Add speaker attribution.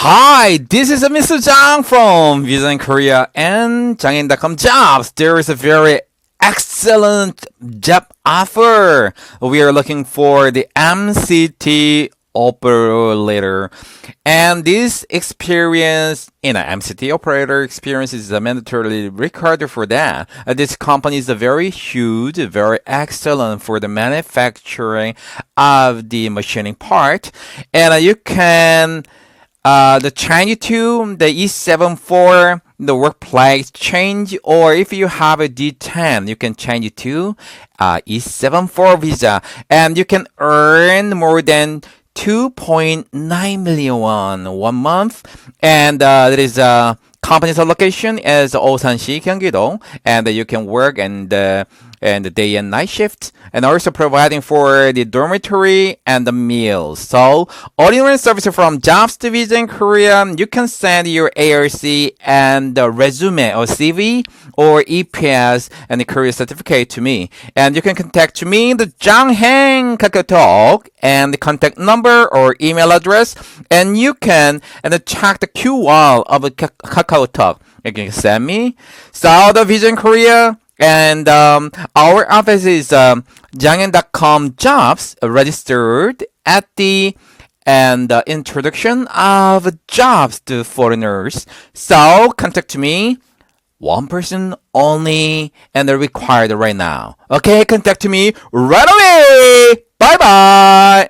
Speaker 1: Hi, this is Mr. Zhang from Visa in Korea and Jangin.com Jobs. There is a very excellent job offer. We are looking for the MCT operator. And this experience, MCT operator experience is mandatorily required for that. This company is very huge, very excellent for the manufacturing of the machining part. And you can the change to the E74, the workplace change, or if you have a D10, you can change it to E74 visa, and you can earn more than 2.9 million won 1 month, and there is a company's location is Osan시, Gyeonggi-dong, and you can work and the day and night shift, and also providing for the dormitory and the meals. So, all-in-one service from Jobs Division Korea. You can send your ARC and the resume or CV or EPS and the career certificate to me. And you can contact me, the Jangheng KakaoTalk, and the contact number or email address. And you can check the QR of KakaoTalk. You can send me. South Vision Korea. And our office is Jangin.com Jobs, registered at the introduction of jobs to foreigners. So contact me, one person only, and they're required right now. Okay, contact me right away. Bye bye.